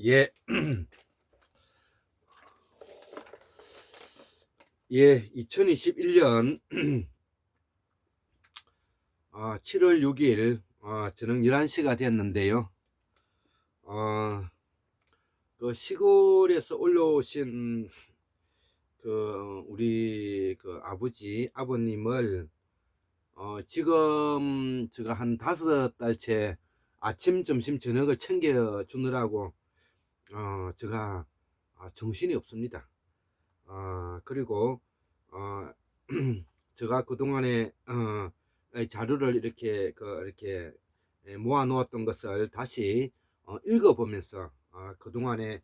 예, 예, 2021년 7월 6일 저녁 11시가 됐는데요. 그 시골에서 올라오신 우리 아버지, 아버님을 지금 제가 한 5달째 아침, 점심, 저녁을 챙겨 주느라고 제가 정신이 없습니다. 그리고 어, 제가 그동안에 자료를 이렇게 모아 놓았던 것을 다시 읽어보면서 그동안에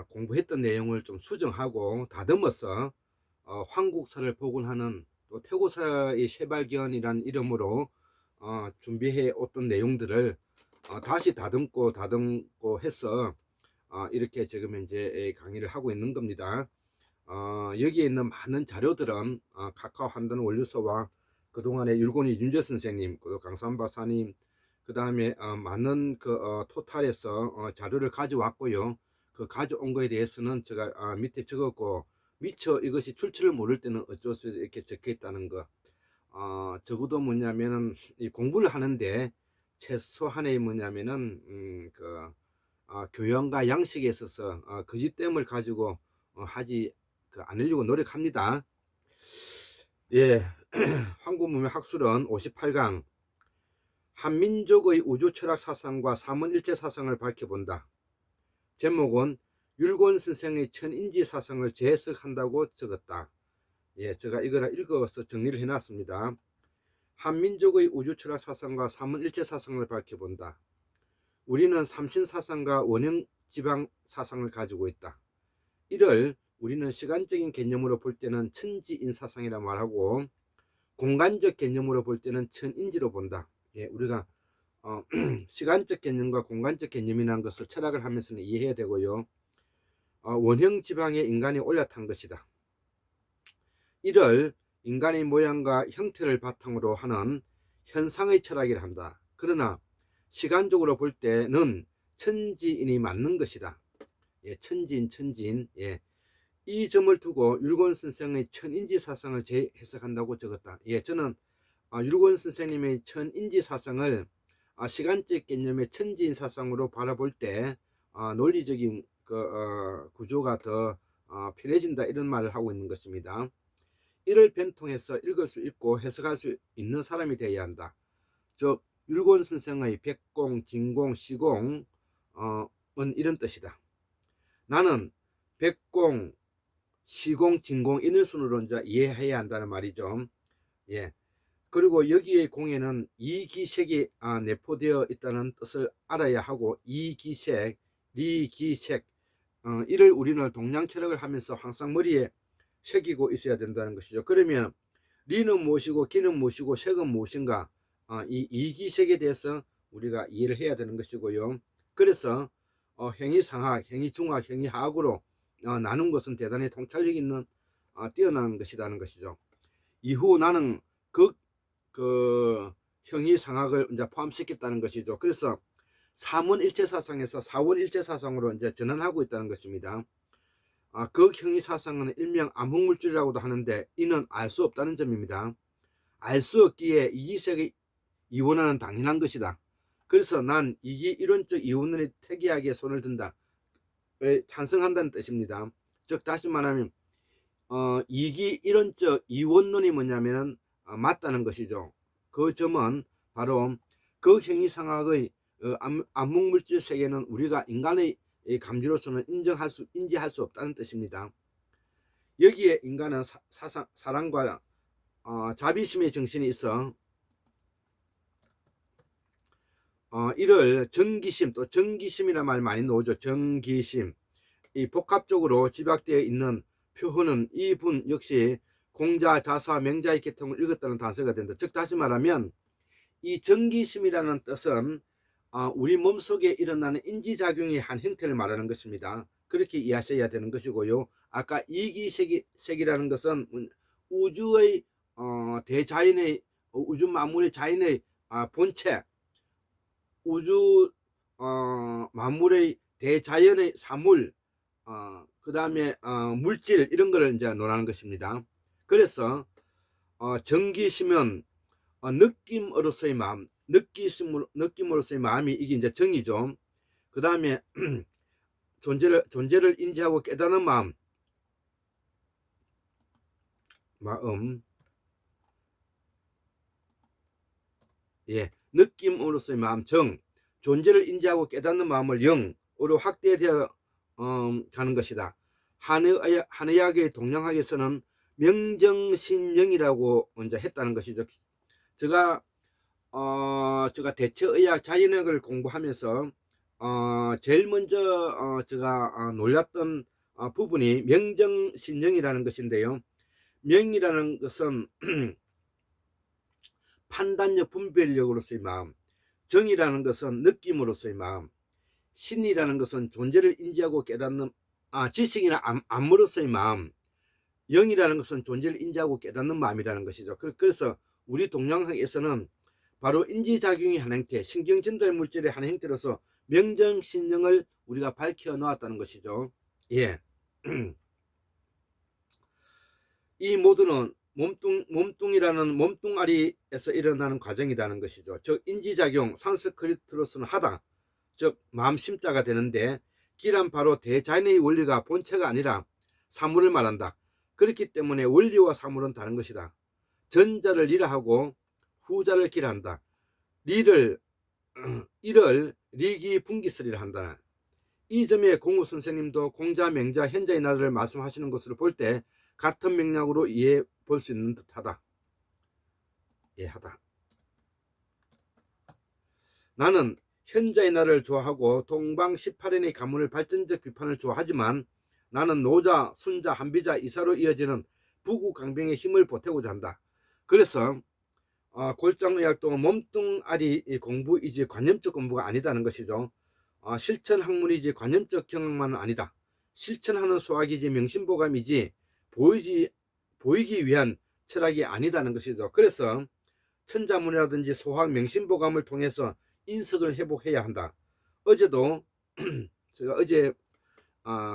공부했던 내용을 좀 수정하고 다듬어서 황국사를 복원하는 또 태고사의 새발견이란 이름으로 준비해 왔던 내용들을 다시 다듬고 해서 이렇게 지금 이제 강의를 하고 있는 겁니다. 여기에 있는 많은 자료들은 카카오 한돈 원류소와 그동안에 율곡이 윤재 선생님, 그 강산 박사님, 그 다음에 많은 토탈에서 자료를 가져왔고요. 그 가져온 거에 대해서는 제가 밑에 적었고, 미처 이것이 출처를 모를 때는 어쩔 수 없이 이렇게 적혀 있다는 거. 적어도 뭐냐면은 이 공부를 하는데 최소한의 뭐냐면은 교양과 양식에 있어서 거짓됨을 가지고 하지 않으려고 노력합니다. 예, 황구문명 학술은 58강 한민족의 우주철학 사상과 삼원일체 사상을 밝혀본다. 제목은 율곤 선생의 천인지 사상을 재해석한다고 적었다. 예, 제가 이거를 읽어서 정리를 해놨습니다. 한민족의 우주철학 사상과 삼원일체 사상을 밝혀본다. 우리는 삼신사상과 원형지방 사상을 가지고 있다. 이를 우리는 시간적인 개념으로 볼 때는 천지인사상이라 말하고 공간적 개념으로 볼 때는 천인지로 본다. 예, 우리가 시간적 개념과 공간적 개념이라는 것을 철학을 하면서는 이해해야 되고요. 원형지방에 인간이 올라탄 것이다. 이를 인간의 모양과 형태를 바탕으로 하는 현상의 철학이라 한다. 그러나 시간적으로 볼 때는 천지인이 맞는 것이다. 예, 천지인. 예. 이 점을 두고 율곤 선생의 천인지 사상을 재해석한다고 적었다. 예, 저는 율곤 선생님의 천인지 사상을 시간적 개념의 천지인 사상으로 바라볼 때 논리적인 구조가 더 편해진다 이런 말을 하고 있는 것입니다. 이를 변통해서 읽을 수 있고 해석할 수 있는 사람이 되어야 한다. 즉 율곤 선생의 백공, 진공, 시공은 이런 뜻이다. 나는 백공, 시공, 진공 이런 순으로 이제 이해해야 한다는 말이죠. 예. 그리고 여기에 공에는 이기색이 내포되어 있다는 뜻을 알아야 하고 이기색, 리기색 이를 우리는 동양철학을 하면서 항상 머리에 새기고 있어야 된다는 것이죠. 그러면 리는 무엇이고 기는 무엇이고 색은 무엇인가 이 이기색에 대해서 우리가 이해를 해야 되는 것이고요. 그래서 행위상학, 행위중학, 행위하학으로 나눈 것은 대단히 통찰력 있는 뛰어난 것이라는 것이죠. 이후 나는 그 형이상학을 이제 포함시켰다는 것이죠. 그래서 삼원일체 사상에서 사원일체 사상으로 이제 전환하고 있다는 것입니다. 극형이 사상은 일명 암흑물질이라고도 하는데 이는 알 수 없다는 점입니다. 알 수 없기에 이기색의 이원화는 당연한 것이다. 그래서 난 이기 이론적 이원론에 태기하게 손을 든다. 찬성한다는 뜻입니다. 즉 다시 말하면 이기 이론적 이원론이 뭐냐면 맞다는 것이죠. 그 점은 바로 극형이상학의 암흑물질 세계는 우리가 인간의 감지로서는 인지할 수 없다는 뜻입니다. 여기에 인간은 사랑과 자비심의 정신이 있어 이를 정기심, 또 정기심이라는 말 많이 나오죠. 정기심. 이 복합적으로 집약되어 있는 표현은 이 분 역시 공자, 자사, 명자의 계통을 읽었다는 단서가 된다. 즉 다시 말하면 이 정기심이라는 뜻은 우리 몸속에 일어나는 인지작용의 한 형태를 말하는 것입니다. 그렇게 이해하셔야 되는 것이고요. 아까 이기색이라는 것은 우주의 대자연의 우주 만물의 자연의 본체, 우주 만물의 대자연의 사물, 그 다음에 물질 이런 거를 이제 논하는 것입니다. 그래서 정기시면 느낌으로서의 마음, 느낌으로서의 마음이 이게 이제 정이죠. 그 다음에 존재를 인지하고 깨닫는 마음, 예, 느낌으로서의 마음 정, 존재를 인지하고 깨닫는 마음을 영으로 확대되어 가는 것이다. 한의학의 동양학에서는 명정신영이라고 먼저 했다는 것이죠. 제가 대체의학 자연학을 공부하면서 제일 먼저 제가 놀랐던 부분이 명정신영이라는 것인데요. 명이라는 것은 판단력, 분별력으로서의 마음, 정이라는 것은 느낌으로서의 마음, 신이라는 것은 존재를 인지하고 깨닫는 지식이나 안무로서의 마음, 영이라는 것은 존재를 인지하고 깨닫는 마음이라는 것이죠. 그래서 우리 동양학에서는 바로 인지작용의 한 형태, 신경전달 물질의 한 형태로서 명정신영을 우리가 밝혀 놓았다는 것이죠. 예. 이 모두는 몸뚱이라는 몸뚱아리에서 일어나는 과정이라는 것이죠. 즉 인지작용, 산스크리트로서는 하다, 즉 마음심자가 되는데 기란 바로 대자연의 원리가 본체가 아니라 사물을 말한다. 그렇기 때문에 원리와 사물은 다른 것이다. 전자를 리라하고 후자를 기라한다. 이를 리기 분기설이라 한다. 이 점에 공우 선생님도 공자, 맹자, 현자의 나라를 말씀하시는 것으로 볼 때 같은 맥락으로 이해해 볼 수 있는 듯하다. 나는 현자의 나라를 좋아하고 동방 18인의 가문을 발전적 비판을 좋아하지만 나는 노자, 순자, 한비자, 이사로 이어지는 부구강병의 힘을 보태고자 한다. 그래서 골장의학도 몸뚱아리 공부이지 관념적 공부가 아니다는 것이죠. 실천 학문이지 관념적 경험만은 아니다. 실천하는 수학이지 명심보감이지 보이기 위한 철학이 아니다는 것이죠. 그래서 천자문이라든지 소학 명심보감을 통해서 인석을 회복해야 한다. 어제도 제가 어제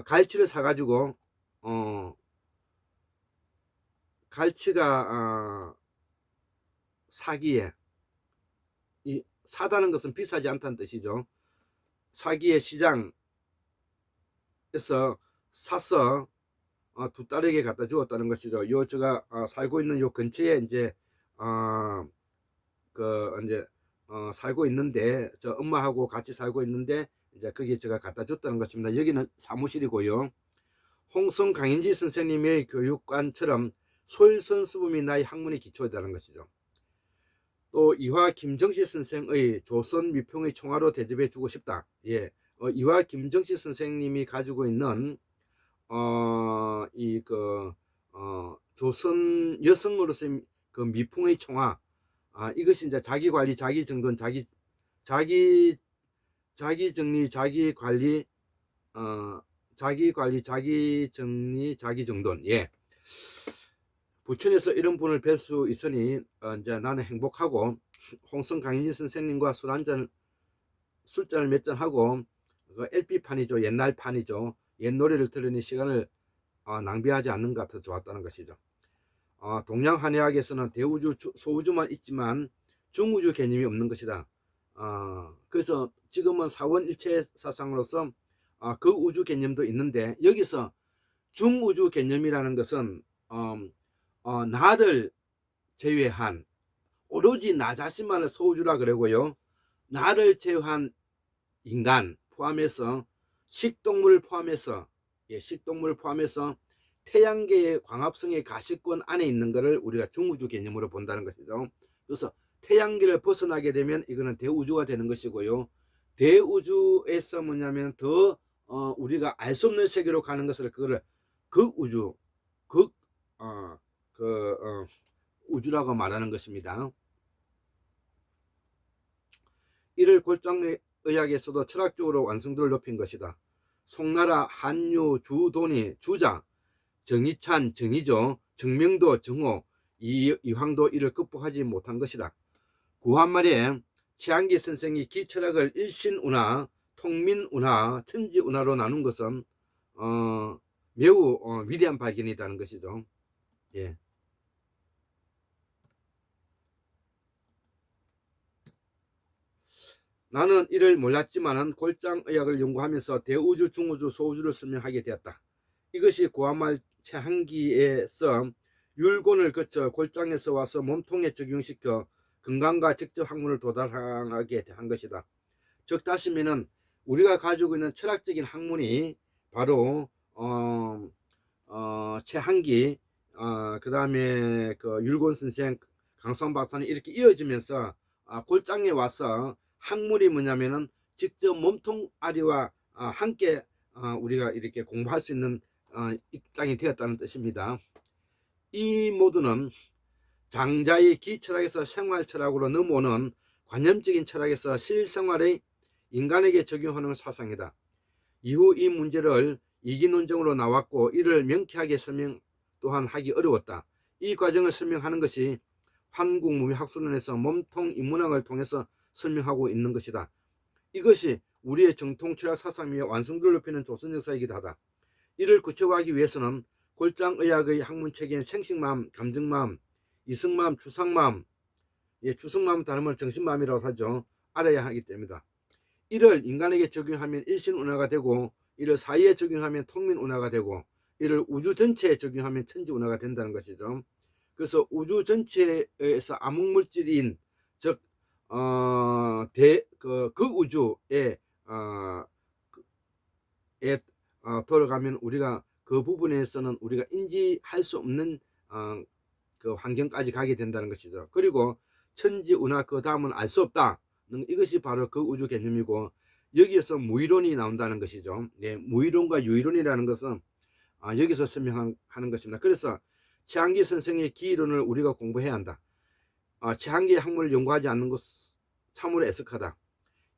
갈치를 사가지고 갈치가 사기에, 사다는 것은 비싸지 않다는 뜻이죠. 사기의 시장에서 사서 두 딸에게 갖다 주었다는 것이죠. 제가 살고 있는 요 근처에 이제 살고 있는데, 저 엄마하고 같이 살고 있는데 이제 거기에 제가 갖다 줬다는 것입니다. 여기는 사무실이고요. 홍성 강인지 선생님의 교육관처럼 소일선수범이 나의 학문의 기초이라는 것이죠. 또 이화 김정식 선생의 조선 미평의 총화로 대접해 주고 싶다. 예, 이화 김정식 선생님이 가지고 있는 조선 여성으로서의 그 미풍의 총화, 이것이 이제 자기 관리, 자기 정돈, 자기 정리, 자기 관리, 자기 정리, 자기 정돈. 예. 부천에서 이런 분을 뵐 수 있으니 이제 나는 행복하고, 홍성 강인지 선생님과 술잔을 몇 잔 하고, LP판이죠. 옛날 판이죠. 옛 노래를 들으니 시간을 낭비하지 않는 것 같아서 좋았다는 것이죠. 동양한의학에서는 대우주, 소우주만 있지만 중우주 개념이 없는 것이다. 그래서 지금은 사원일체 사상으로서 그 우주 개념도 있는데, 여기서 중우주 개념이라는 것은 나를 제외한 오로지 나 자신만을 소우주라 그러고요. 나를 제외한 인간 포함해서 식동물을 포함해서 태양계의 광합성의 가시권 안에 있는 것을 우리가 중우주 개념으로 본다는 것이죠. 그래서 태양계를 벗어나게 되면 이거는 대우주가 되는 것이고요. 대우주에서 뭐냐면 더 우리가 알 수 없는 세계로 가는 것을 그거를 극우주, 우주라고 말하는 것입니다. 이를 골장의학에서도 철학적으로 완성도를 높인 것이다. 송나라, 한유, 주돈이, 주자, 정희찬, 정희조, 정명도, 정호, 이황도 이를 극복하지 못한 것이다. 구한말에 최한기 선생이 기철학을 일신운하, 통민운하, 천지운하로 나눈 것은 매우 위대한 발견이라는 것이죠. 예. 나는 이를 몰랐지만은 골장의학을 연구하면서 대우주, 중우주, 소우주를 설명하게 되었다. 이것이 구한말 최한기에서 율곤을 거쳐 골장에서 와서 몸통에 적용시켜 건강과 직접 학문을 도달하게 한 것이다. 즉 다시면은 우리가 가지고 있는 철학적인 학문이 바로 최한기, 그 다음에 그 율곤 선생, 강성 박사는 이렇게 이어지면서 골장에 와서 학문이 뭐냐면은 직접 몸통아리와 함께 우리가 이렇게 공부할 수 있는 입장이 되었다는 뜻입니다. 이 모두는 장자의 기철학에서 생활철학으로 넘어오는 관념적인 철학에서 실생활의 인간에게 적용하는 사상이다. 이후 이 문제를 이기논증으로 나왔고 이를 명쾌하게 설명 또한 하기 어려웠다. 이 과정을 설명하는 것이 한국무비학술론에서 몸통 인문학을 통해서 설명하고 있는 것이다. 이것이 우리의 정통 철학 사상의 완성도를 높이는 조선 역사이기도 하다. 이를 구체화하기 위해서는 골장의학의 학문체계인 생식마음, 감정마음, 이성마음, 추상마음, 추성마음 다름은 정신마음이라고 하죠. 알아야 하기 때문이다. 이를 인간에게 적용하면 일신운하가 되고 이를 사회에 적용하면 통민운하가 되고 이를 우주 전체에 적용하면 천지운하가 된다는 것이죠. 그래서 우주 전체에서 암흑물질인 즉 우주에 돌아가면 우리가 그 부분에서는 우리가 인지할 수 없는 그 환경까지 가게 된다는 것이죠. 그리고 천지운하 그 다음은 알 수 없다. 이것이 바로 그 우주 개념이고 여기에서 무이론이 나온다는 것이죠. 네, 무이론과 유이론이라는 것은 여기서 설명하는 것입니다. 그래서 최한기 선생의 기이론을 우리가 공부해야 한다. 최한기의 학문을 연구하지 않는 것 참으로 애석하다.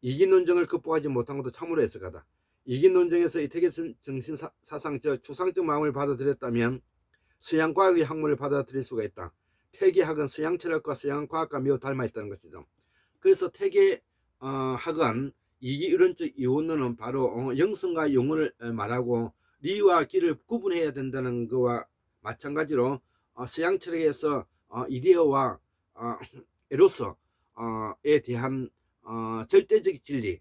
이기논증을 극복하지 못한 것도 참으로 애석하다. 이기논증에서 이태계 정신사상적 추상적 마음을 받아들였다면 서양과학의 학문을 받아들일 수가 있다. 태계학은 서양철학과 서양과학과 매우 닮아있다는 것이죠. 그래서 태계학은 이기이론적 이원론은 바로 영성과 영혼을 말하고 리와 기를 구분해야 된다는 것과 마찬가지로 서양철학에서 이데어와 에로서에 대한 절대적 진리,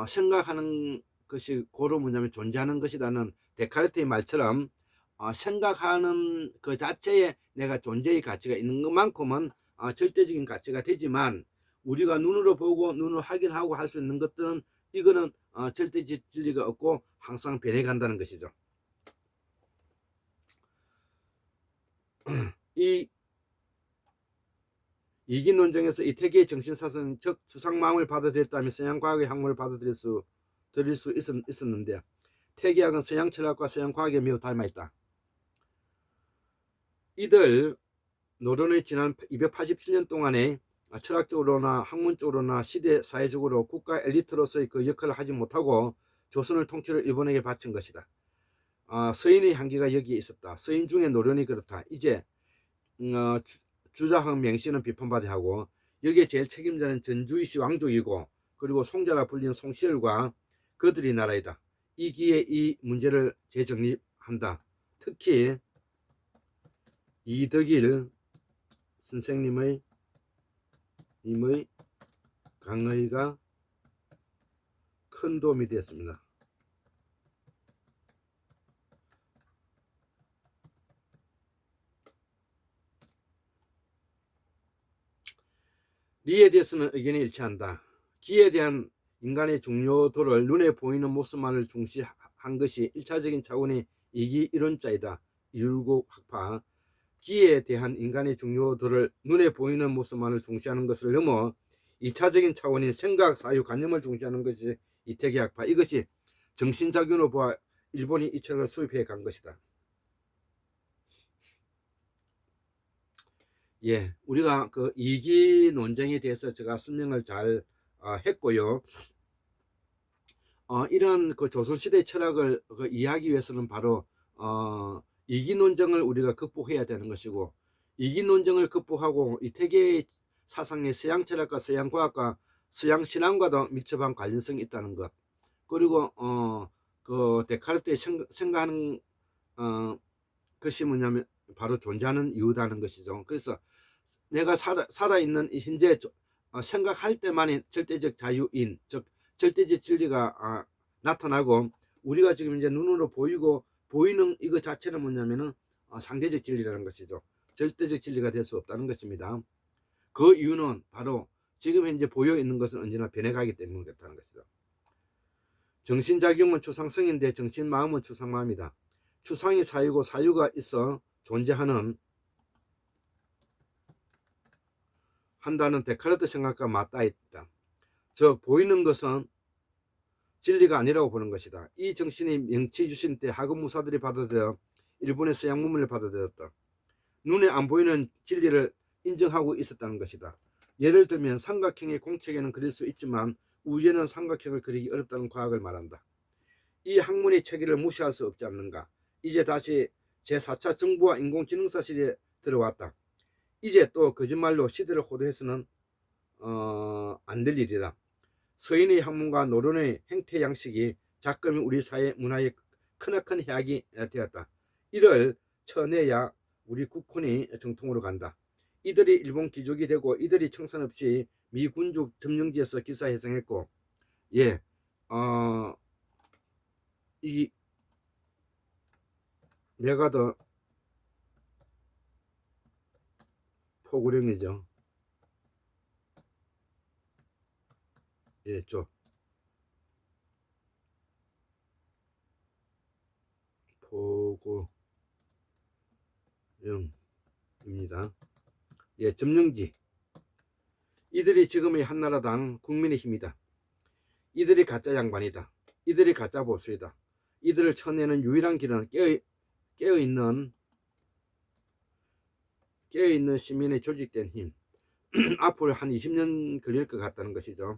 생각하는 것이 고로 뭐냐면 존재하는 것이라는 데카르트의 말처럼 생각하는 그 자체에 내가 존재의 가치가 있는 것만큼은 절대적인 가치가 되지만 우리가 눈으로 보고 눈으로 확인하고 할 수 있는 것들은 이거는 절대적 진리가 없고 항상 변해간다는 것이죠. 이 이기논증에서 이태계의 정신사상 즉 추상마음을 받아들였다면 서양과학의 학문을 받아들일 수 있었는데 태계학은 서양철학과 서양과학에 매우 닮아있다. 이들 노론의 지난 287년 동안에 철학적으로나 학문적으로나 시대 사회적으로 국가 엘리트로서의 그 역할을 하지 못하고 조선을 통치를 일본에게 바친 것이다. 서인의 한계가 여기에 있었다. 서인 중에 노론이 그렇다. 이제 주자항 맹씨는 비판받아야 하고 여기에 제일 책임자는 전주이시 왕족이고 그리고 송자라 불린 송시열과 그들이 나라이다. 이 기에 이 문제를 재정립한다. 특히 이덕일 선생님의 강의가 큰 도움이 되었습니다. 리에 대해서는 의견이 일치한다. 기에 대한 인간의 중요도를 눈에 보이는 모습만을 중시한 것이 1차적인 차원의 이기이론자이다. 율곡 학파. 기에 대한 인간의 중요도를 눈에 보이는 모습만을 중시하는 것을 넘어 2차적인 차원인 생각, 사유, 관념을 중시하는 것이 이태계 학파. 이것이 정신작용으로 보아 일본이 이 철학을 수입해 간 것이다. 우리가 그 이기 논쟁에 대해서 제가 설명을 잘 했고요. 이런 그 조선시대 철학을 이해하기 위해서는 바로 이기 논쟁을 우리가 극복해야 되는 것이고 이기 논쟁을 극복하고 이태계의 사상의 서양 철학과 서양 과학과 서양 신앙과도 밀접한 관련성이 있다는 것. 그리고 그 데카르트의 생각하는 것이 뭐냐면 바로 존재하는 이유다는 것이죠. 그래서 내가 살아있는 이 현재 생각할 때만이 절대적 자유인, 즉 절대적 진리가 나타나고, 우리가 지금 이제 눈으로 보이는 이거 자체는 뭐냐면은 상대적 진리라는 것이죠. 절대적 진리가 될 수 없다는 것입니다. 그 이유는 바로 지금 현재 보여 있는 것은 언제나 변해가기 때문에 그렇다는 것이죠. 정신작용은 추상성인데 정신마음은 추상마음이다. 추상이 사유고 사유가 있어 존재하는 한다는 데카르트 생각과 맞닿아 있다. 즉 보이는 것은 진리가 아니라고 보는 것이다. 이 정신이 명치 유신 때 학원 무사들이 받아들여 일본의 서양 문물을 받아들였다. 눈에 안 보이는 진리를 인정하고 있었다는 것이다. 예를 들면 삼각형의 공책에는 그릴 수 있지만 우주에는 삼각형을 그리기 어렵다는 과학을 말한다. 이 학문의 체계를 무시할 수 없지 않는가. 이제 다시 제4차 정부와 인공지능사 시대에 들어왔다. 이제 또 거짓말로 시대를 호도해서는 안 될 일이다. 서인의 학문과 노론의 행태 양식이 작금이 우리 사회 문화의 크나큰 해악이 되었다. 이를 쳐내야 우리 국군이 정통으로 간다. 이들이 일본 귀족이 되고 이들이 청산 없이 미 군족 점령지에서 기사회생했고, 이 메가더 포구령이죠. 포구령입니다. 점령지. 이들이 지금의 한나라당 국민의힘이다. 이들이 가짜 양반이다. 이들이 가짜 보수이다. 이들을 쳐내는 유일한 길은 깨어있는 시민의 조직된 힘. 앞으로 한 20년 걸릴 것 같다는 것이죠.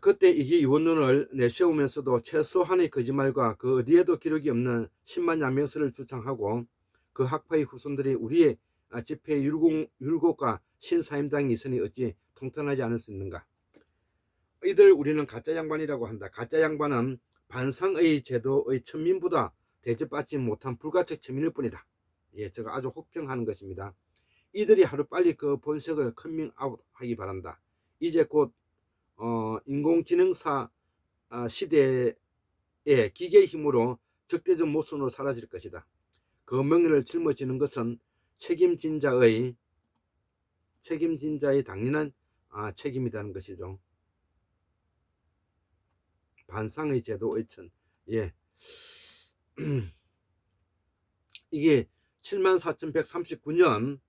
그때 이게 유언론을 내세우면서도 최소한의 거짓말과 그 어디에도 기록이 없는 10만 양명서를 주창하고 그 학파의 후손들이 우리의 집회 율곡과 신사임당이 있으니 어찌 통탄하지 않을 수 있는가. 이들 우리는 가짜 양반이라고 한다. 가짜 양반은 반상의 제도의 천민보다 대접받지 못한 불가책 천민일 뿐이다. 제가 아주 혹평하는 것입니다. 이들이 하루빨리 그 본색을 커밍아웃 하기 바란다. 이제 곧 인공지능사 시대에 기계의 힘으로 적대적 모순으로 사라질 것이다. 그 명예를 짊어지는 것은 책임진 자의 당연한 책임이라는 것이죠. 반상의 제도의 천. 이게 74,139년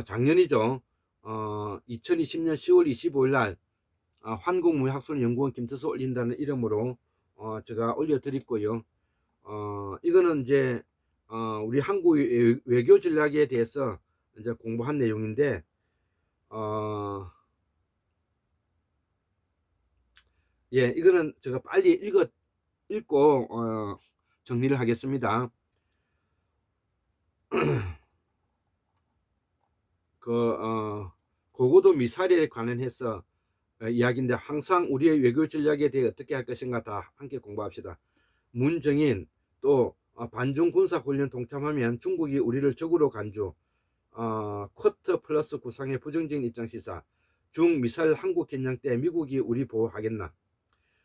작년이죠. 2020년 10월 25일 날 한국무역학술연구원 김태수 올린다는 이름으로 제가 올려드렸고요. 이거는 이제 우리 한국 외교 전략에 대해서 이제 공부한 내용인데, 이거는 제가 빨리 읽고 정리를 하겠습니다. 고고도 미사일에 관련해서 이야기인데, 항상 우리의 외교 전략에 대해 어떻게 할 것인가 다 함께 공부합시다. 문정인 또 반중 군사 훈련 동참하면 중국이 우리를 적으로 간주. 쿼터 플러스 구상의 부정적인 입장 시사. 중 미사일 한국 겨냥 때 미국이 우리 보호하겠나.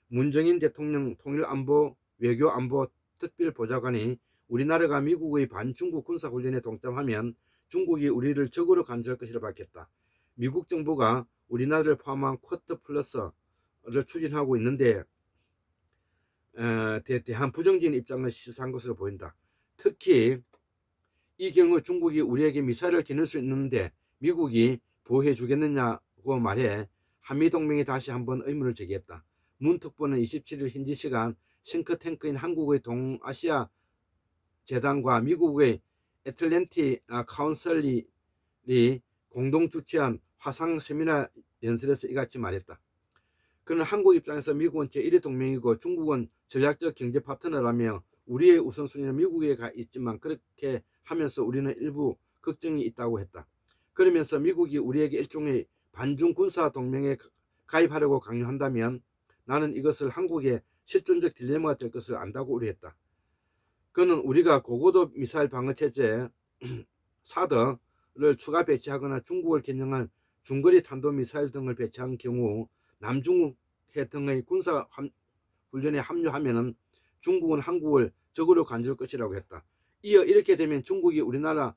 문정인 대통령 통일안보 외교안보 특별보좌관이 우리나라가 미국의 반중국 군사훈련에 동참하면 중국이 우리를 적으로 간주할 것이라 밝혔다. 미국 정부가 우리나라를 포함한 쿼터 플러스를 추진하고 있는데 대한 부정적인 입장을 시사한 것으로 보인다. 특히 이 경우 중국이 우리에게 미사일을 겨눌 수 있는데 미국이 보호해 주겠느냐고 말해 한미동맹이 다시 한번 의문을 제기했다. 문 특보는 27일 현지 시간 싱크탱크인 한국의 동아시아 재단과 미국의 애틀랜틱 카운슬이 공동 주최한 화상 세미나 연설에서 이같이 말했다. 그는 한국 입장에서 미국은 제1의 동맹이고 중국은 전략적 경제 파트너라며 우리의 우선순위는 미국에 가 있지만 그렇게 하면서 우리는 일부 걱정이 있다고 했다. 그러면서 미국이 우리에게 일종의 반중 군사 동맹에 가입하려고 강요한다면 나는 이것을 한국의 실존적 딜레마가 될 것을 안다고 우려했다. 그는 우리가 고고도 미사일 방어 체제 사드를 추가 배치하거나 중국을 겨냥한 중거리 탄도 미사일 등을 배치한 경우 남중해 등의 군사 훈련에 합류하면 중국은 한국을 적으로 간줄 것이라고 했다. 이어 이렇게 되면 중국이 우리나라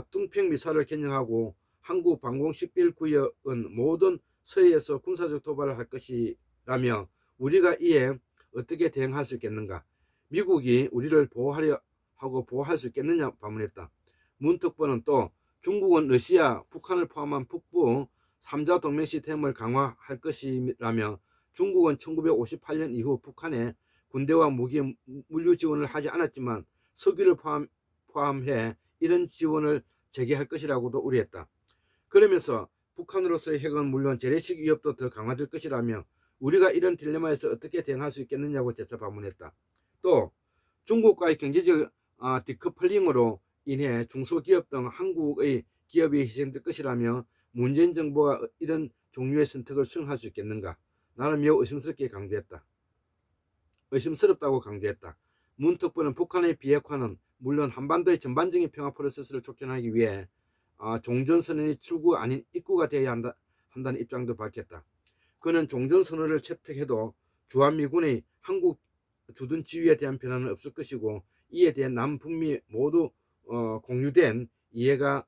뚱평 미사일을 겨냥하고 한국 방공 11구역은 모든 서해에서 군사적 도발을 할 것이라며 우리가 이에 어떻게 대응할 수 있겠는가? 미국이 우리를 보호하려 하고 보호할 수 있겠느냐 반문했다. 문 특보는 또 중국은 러시아, 북한을 포함한 북부 3자 동맹 시스템을 강화할 것이라며 중국은 1958년 이후 북한에 군대와 무기, 물류 지원을 하지 않았지만 석유를 포함해 이런 지원을 재개할 것이라고도 우려했다. 그러면서 북한으로서의 핵은 물론 재래식 위협도 더 강화될 것이라며 우리가 이런 딜레마에서 어떻게 대응할 수 있겠느냐고 재차 반문했다. 또 중국과의 경제적 디커플링으로 인해 중소기업 등 한국의 기업이 희생될 것이라며 문재인 정부가 이런 종류의 선택을 수용할 수 있겠는가? 나는 매우 의심스럽다고 강조했다. 문 특보는 북한의 비핵화는 물론 한반도의 전반적인 평화 프로세스를 촉진하기 위해 종전선언이 출구 아닌 입구가 되어야 한다는 입장도 밝혔다. 그는 종전선언을 채택해도 주한미군의 한국 주둔 지위에 대한 변화는 없을 것이고 이에 대한 남북미 모두 공유된 이해가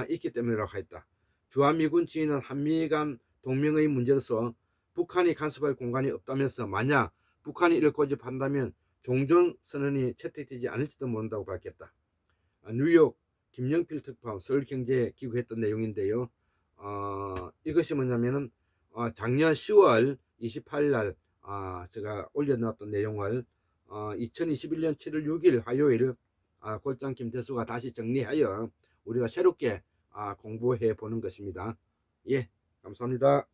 있기 때문이라고 했다. 주한미군 지위는 한미 간 동맹의 문제로서 북한이 간섭할 공간이 없다면서 만약 북한이 이를 고집한다면 종전선언이 채택되지 않을지도 모른다고 밝혔다. 뉴욕 김영필 특파원 서울경제에 기고했던 내용인데요. 이것이 뭐냐면은 작년 10월 28일 날 제가 올려놓았던 내용을 2021년 7월 6일 화요일 골장 김태수가 다시 정리하여 우리가 새롭게 공부해 보는 것입니다. 예, 감사합니다.